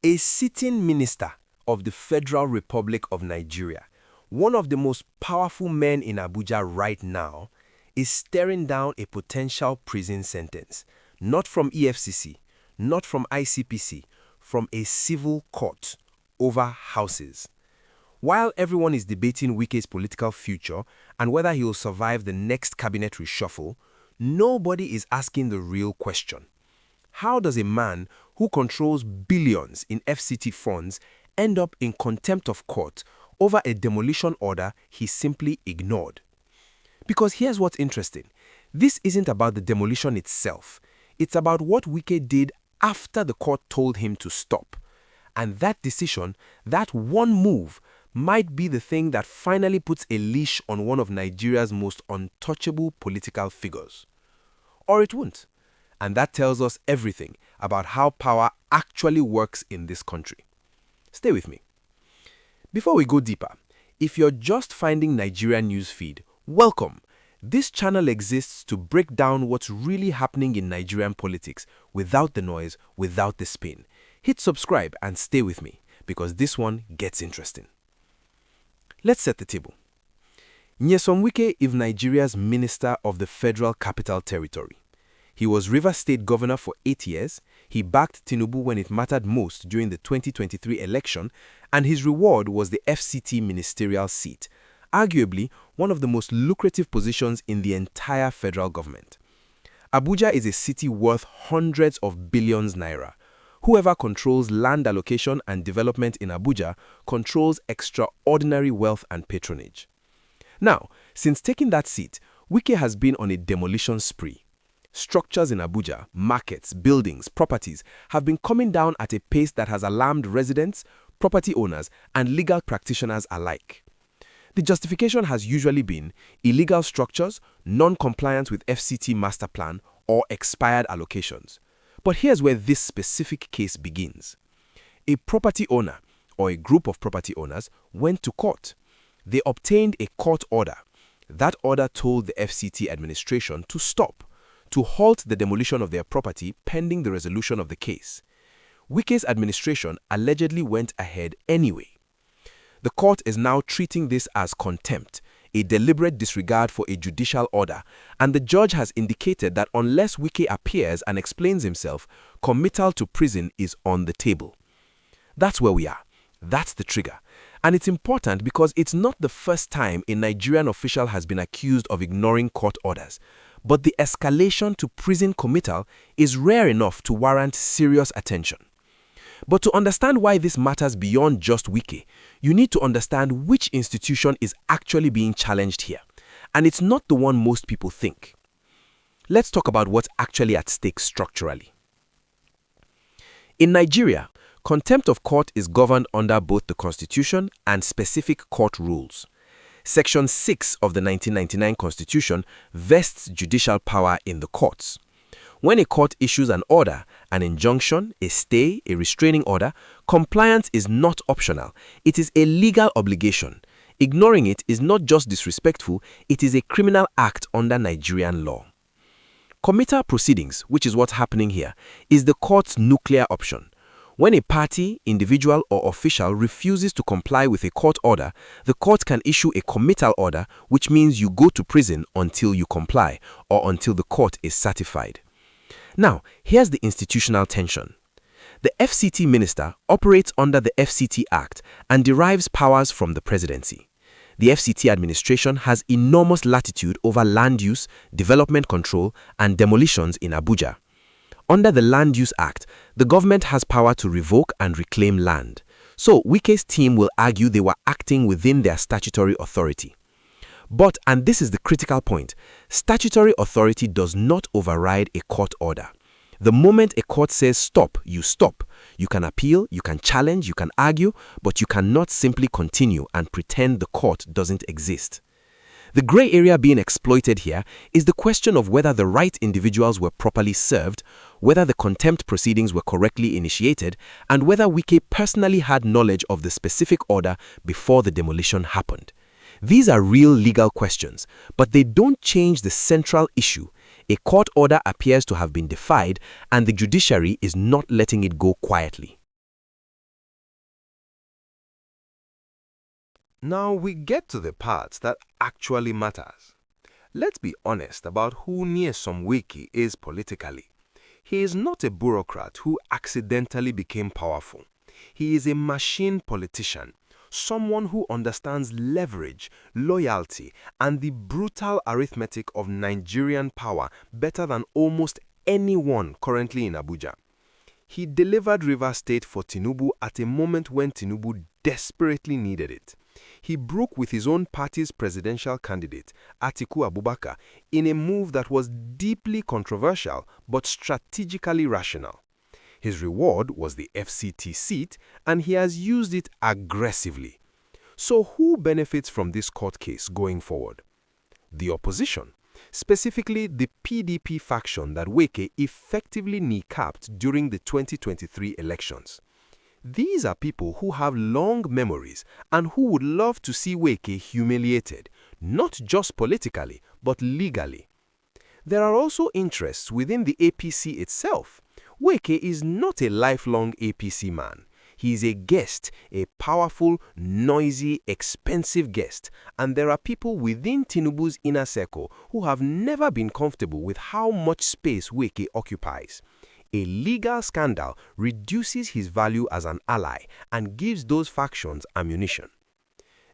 A sitting minister of the Federal Republic of Nigeria, one of the most powerful men in Abuja right now, is staring down a potential prison sentence, not from EFCC, not from ICPC, from a civil court over houses. While everyone is debating Wike's political future and whether he will survive the next cabinet reshuffle, nobody is asking the real question. How does a man who controls billions in FCT funds end up in contempt of court over a demolition order he simply ignored? Because here's what's interesting. This isn't about the demolition itself. It's about what Wike did after the court told him to stop. And that decision, that one move, might be the thing that finally puts a leash on one of Nigeria's most untouchable political figures. Or it won't. And that tells us everything about how power actually works in this country. Stay with me. Before we go deeper, if you're just finding Naijanewsfeed, welcome. This channel exists to break down what's really happening in Nigerian politics without the noise, without the spin. Hit subscribe and stay with me, because this one gets interesting. Let's set the table. Nyesom Wike is Nigeria's Minister of the Federal Capital Territory. He was Rivers State Governor for 8 years, he backed Tinubu when it mattered most during the 2023 election, and his reward was the FCT ministerial seat, arguably one of the most lucrative positions in the entire federal government. Abuja is a city worth hundreds of billions naira. Whoever controls land allocation and development in Abuja controls extraordinary wealth and patronage. Now, since taking that seat, Wike has been on a demolition spree. Structures in Abuja, markets, buildings, properties have been coming down at a pace that has alarmed residents, property owners, and legal practitioners alike. The justification has usually been illegal structures, non-compliance with FCT master plan, or expired allocations. But here's where this specific case begins. A property owner, or a group of property owners, went to court. They obtained a court order. That order told the FCT administration to stop, to halt the demolition of their property pending the resolution of the case. Wike's administration allegedly went ahead anyway. The court is now treating this as contempt, a deliberate disregard for a judicial order, and the judge has indicated that unless Wike appears and explains himself, committal to prison is on the table. That's where we are. That's the trigger. And it's important because it's not the first time a Nigerian official has been accused of ignoring court orders. But the escalation to prison committal is rare enough to warrant serious attention. But to understand why this matters beyond just Wike, you need to understand which institution is actually being challenged here. And it's not the one most people think. Let's talk about what's actually at stake structurally. In Nigeria, contempt of court is governed under both the Constitution and specific court rules. Section 6 of the 1999 Constitution vests judicial power in the courts. When a court issues an order, an injunction, a stay, a restraining order, compliance is not optional. It is a legal obligation. Ignoring it is not just disrespectful, it is a criminal act under Nigerian law. Committal proceedings, which is what's happening here, is the court's nuclear option. When a party, individual, or official refuses to comply with a court order, the court can issue a committal order, which means you go to prison until you comply or until the court is certified. Now, here's the institutional tension. The FCT minister operates under the FCT Act and derives powers from the presidency. The FCT administration has enormous latitude over land use, development control, and demolitions in Abuja. Under the Land Use Act, the government has power to revoke and reclaim land. So Wike's team will argue they were acting within their statutory authority. But, and this is the critical point, statutory authority does not override a court order. The moment a court says stop, you stop. You can appeal, you can challenge, you can argue, but you cannot simply continue and pretend the court doesn't exist. The gray area being exploited here is the question of whether the right individuals were properly served, whether the contempt proceedings were correctly initiated, and whether Wike personally had knowledge of the specific order before the demolition happened. These are real legal questions, but they don't change the central issue. A court order appears to have been defied, and the judiciary is not letting it go quietly. Now we get to the part that actually matters. Let's be honest about who Nyesom Wike is politically. He is not a bureaucrat who accidentally became powerful. He is a machine politician, someone who understands leverage, loyalty, and the brutal arithmetic of Nigerian power better than almost anyone currently in Abuja. He delivered Rivers State for Tinubu at a moment when Tinubu desperately needed it. He broke with his own party's presidential candidate, Atiku Abubakar, in a move that was deeply controversial but strategically rational. His reward was the FCT seat, and he has used it aggressively. So who benefits from this court case going forward? The opposition, specifically the PDP faction that Wike effectively kneecapped during the 2023 elections. These are people who have long memories and who would love to see Wike humiliated, not just politically, but legally. There are also interests within the APC itself. Wike is not a lifelong APC man. He is a guest, a powerful, noisy, expensive guest, and there are people within Tinubu's inner circle who have never been comfortable with how much space Wike occupies. A legal scandal reduces his value as an ally and gives those factions ammunition.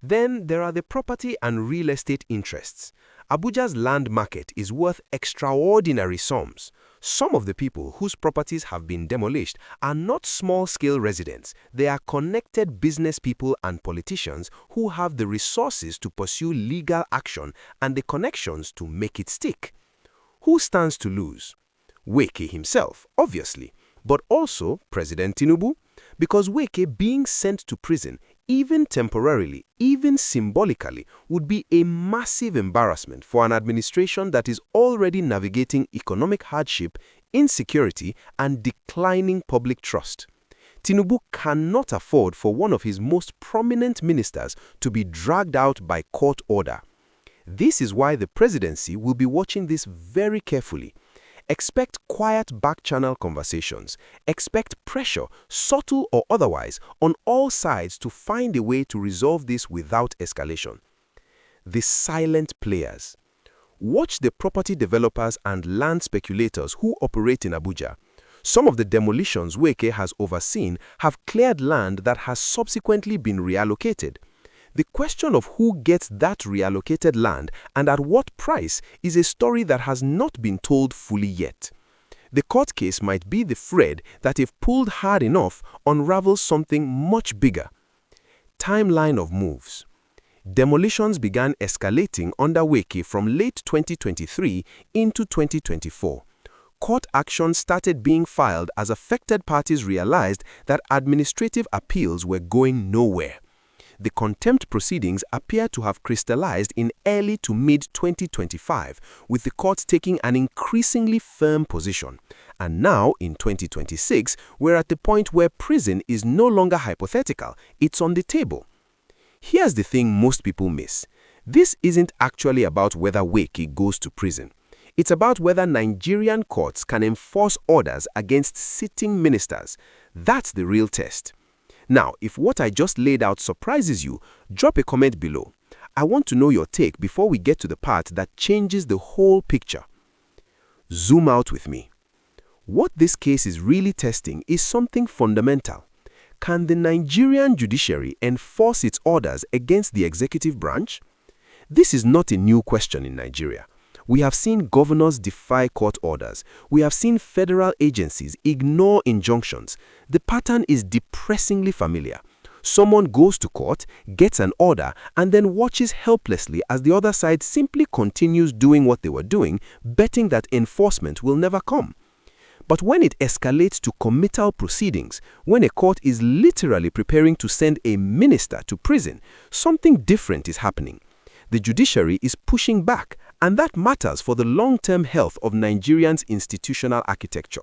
Then there are the property and real estate interests. Abuja's land market is worth extraordinary sums. Some of the people whose properties have been demolished are not small-scale residents. They are connected business people and politicians who have the resources to pursue legal action and the connections to make it stick. Who stands to lose? Wike himself, obviously, but also President Tinubu, because Wike being sent to prison, even temporarily, even symbolically, would be a massive embarrassment for an administration that is already navigating economic hardship, insecurity, and declining public trust. Tinubu cannot afford for one of his most prominent ministers to be dragged out by court order. This is why the presidency will be watching this very carefully. Expect quiet back-channel conversations. Expect pressure, subtle or otherwise, on all sides to find a way to resolve this without escalation. The silent players. Watch the property developers and land speculators who operate in Abuja. Some of the demolitions Wike has overseen have cleared land that has subsequently been reallocated. The question of who gets that reallocated land and at what price is a story that has not been told fully yet. The court case might be the thread that, if pulled hard enough, unravels something much bigger. Timeline of moves. Demolitions began escalating under Wike from late 2023 into 2024. Court action started being filed as affected parties realized that administrative appeals were going nowhere. The contempt proceedings appear to have crystallized in early to mid-2025, with the court taking an increasingly firm position. And now, in 2026, we're at the point where prison is no longer hypothetical, it's on the table. Here's the thing most people miss. This isn't actually about whether Wike goes to prison. It's about whether Nigerian courts can enforce orders against sitting ministers. That's the real test. Now, if what I just laid out surprises you, drop a comment below. I want to know your take before we get to the part that changes the whole picture. Zoom out with me. What this case is really testing is something fundamental. Can the Nigerian judiciary enforce its orders against the executive branch? This is not a new question in Nigeria. We have seen governors defy court orders. We have seen federal agencies ignore injunctions. The pattern is depressingly familiar. Someone goes to court, gets an order, and then watches helplessly as the other side simply continues doing what they were doing, betting that enforcement will never come. But when it escalates to committal proceedings, when a court is literally preparing to send a minister to prison, something different is happening. The judiciary is pushing back, and that matters for the long-term health of Nigerians' institutional architecture.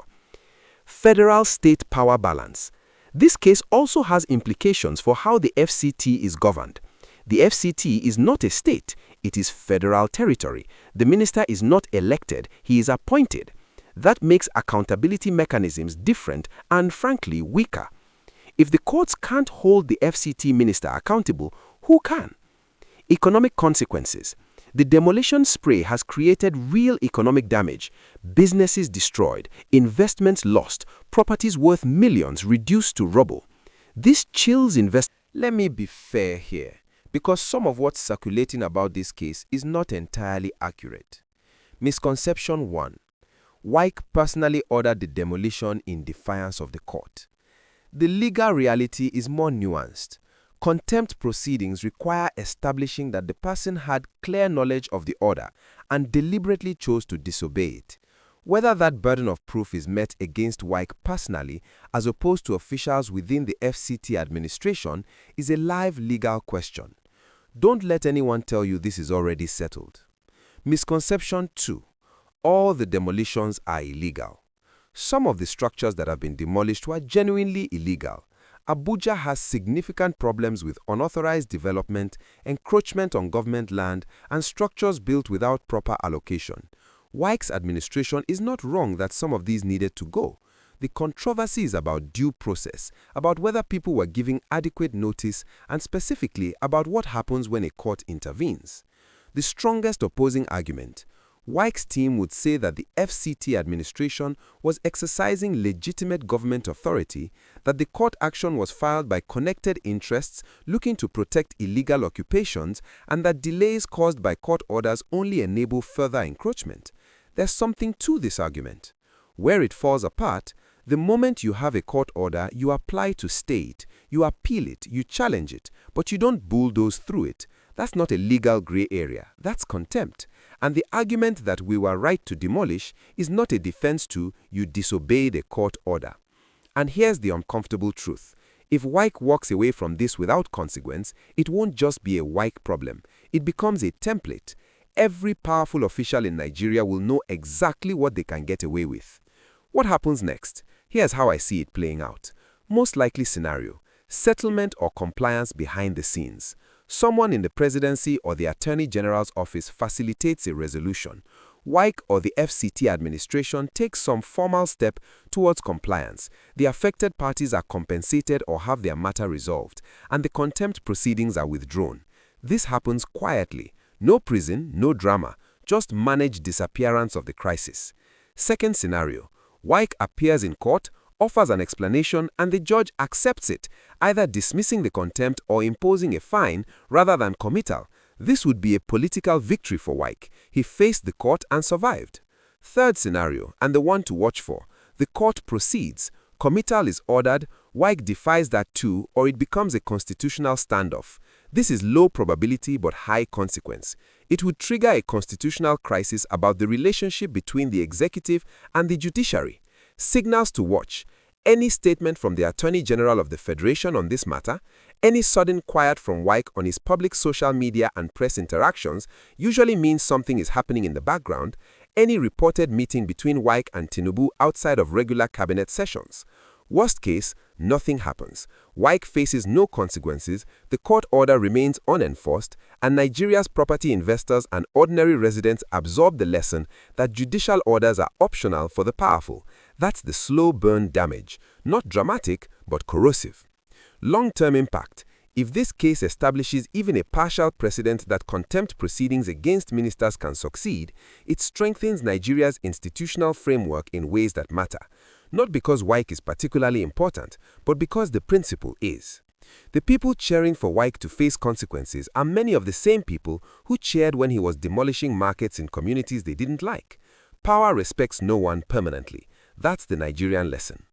Federal-state power balance. This case also has implications for how the FCT is governed. The FCT is not a state, it is federal territory. The minister is not elected, he is appointed. That makes accountability mechanisms different and, frankly, weaker. If the courts can't hold the FCT minister accountable, Who can? Economic consequences. The demolition spree has created real economic damage. Businesses destroyed, investments lost, properties worth millions reduced to rubble. This chills investors. Let me be fair here, because some of what's circulating about this case is not entirely accurate. Misconception 1. Wike personally ordered the demolition in defiance of the court. The legal reality is more nuanced. Contempt proceedings require establishing that the person had clear knowledge of the order and deliberately chose to disobey it. Whether that burden of proof is met against Wike personally as opposed to officials within the FCT administration is a live legal question. Don't let anyone tell you this is already settled. Misconception 2. All the demolitions are illegal. Some of the structures that have been demolished were genuinely illegal. Abuja has significant problems with unauthorized development, encroachment on government land, and structures built without proper allocation. Wike's administration is not wrong that some of these needed to go. The controversy is about due process, about whether people were giving adequate notice, and specifically about what happens when a court intervenes. The strongest opposing argument: Wike's team would say that the FCT administration was exercising legitimate government authority, that the court action was filed by connected interests looking to protect illegal occupations, and that delays caused by court orders only enable further encroachment. There's something to this argument. Where it falls apart, the moment you have a court order, you apply to stay it, you appeal it, you challenge it, but you don't bulldoze through it. That's not a legal gray area, that's contempt. And the argument that we were right to demolish is not a defense to you disobeyed a court order. And here's the uncomfortable truth. If Wike walks away from this without consequence, it won't just be a Wike problem. It becomes a template. Every powerful official in Nigeria will know exactly what they can get away with. What happens next? Here's how I see it playing out. Most likely scenario: settlement or compliance behind the scenes. Someone in the presidency or the Attorney General's office facilitates a resolution. Wike or the FCT administration takes some formal step towards compliance. The affected parties are compensated or have their matter resolved, and the contempt proceedings are withdrawn. This happens quietly. No prison, no drama, just managed disappearance of the crisis. Second scenario: Wike appears in court, offers an explanation, and the judge accepts it, either dismissing the contempt or imposing a fine rather than committal. This would be a political victory for Wike. He faced the court and survived. Third scenario, and the one to watch for: the court proceeds, committal is ordered, Wike defies that too, or it becomes a constitutional standoff. This is low probability but high consequence. It would trigger a constitutional crisis about the relationship between the executive and the judiciary. Signals to watch: any statement from the Attorney General of the Federation on this matter, any sudden quiet from Wike on his public social media and press interactions usually means something is happening in the background, any reported meeting between Wike and Tinubu outside of regular cabinet sessions. Worst case, nothing happens. Wike faces no consequences, the court order remains unenforced, and Nigeria's property investors and ordinary residents absorb the lesson that judicial orders are optional for the powerful. That's the slow burn damage, not dramatic but corrosive. Long-term impact: if this case establishes even a partial precedent that contempt proceedings against ministers can succeed, it strengthens Nigeria's institutional framework in ways that matter. Not because Wike is particularly important, but because the principle is. The people cheering for Wike to face consequences are many of the same people who cheered when he was demolishing markets in communities they didn't like. Power respects no one permanently. That's the Nigerian lesson.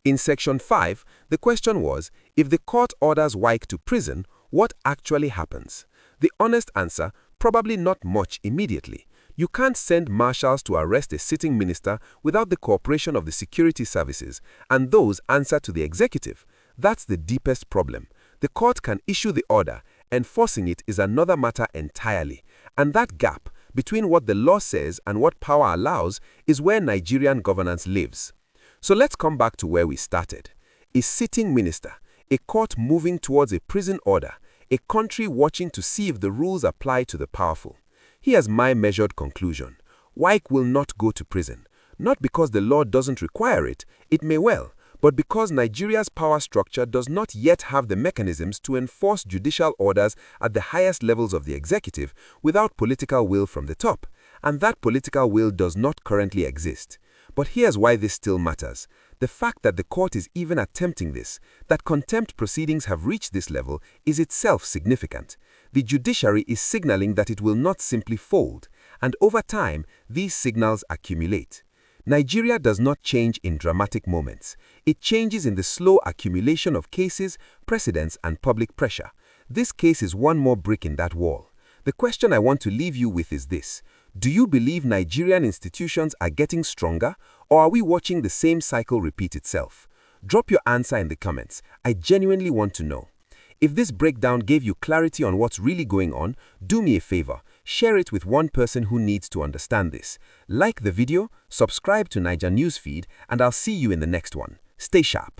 In Section 5, the question was, if the court orders Wike to prison, what actually happens? The honest answer: probably not much immediately. You can't send marshals to arrest a sitting minister without the cooperation of the security services, and those answer to the executive. That's the deepest problem. The court can issue the order. Enforcing it is another matter entirely. And that gap between what the law says and what power allows is where Nigerian governance lives. So let's come back to where we started. A sitting minister, a court moving towards a prison order, a country watching to see if the rules apply to the powerful. Here's my measured conclusion: Wike will not go to prison. Not because the law doesn't require it, it may well, But because Nigeria's power structure does not yet have the mechanisms to enforce judicial orders at the highest levels of the executive without political will from the top, and that political will does not currently exist. But here's why this still matters. The fact that the court is even attempting this, that contempt proceedings have reached this level, is itself significant. The judiciary is signaling that it will not simply fold, and over time, these signals accumulate. Nigeria does not change in dramatic moments. It changes in the slow accumulation of cases, precedents, and public pressure. This case is one more brick in that wall. The question I want to leave you with is this: do you believe Nigerian institutions are getting stronger, or are we watching the same cycle repeat itself? Drop your answer in the comments. I genuinely want to know. If this breakdown gave you clarity on what's really going on, do me a favor. Share it with one person who needs to understand this. Like the video, subscribe to Nigernewsfeed, and I'll see you in the next one. Stay sharp.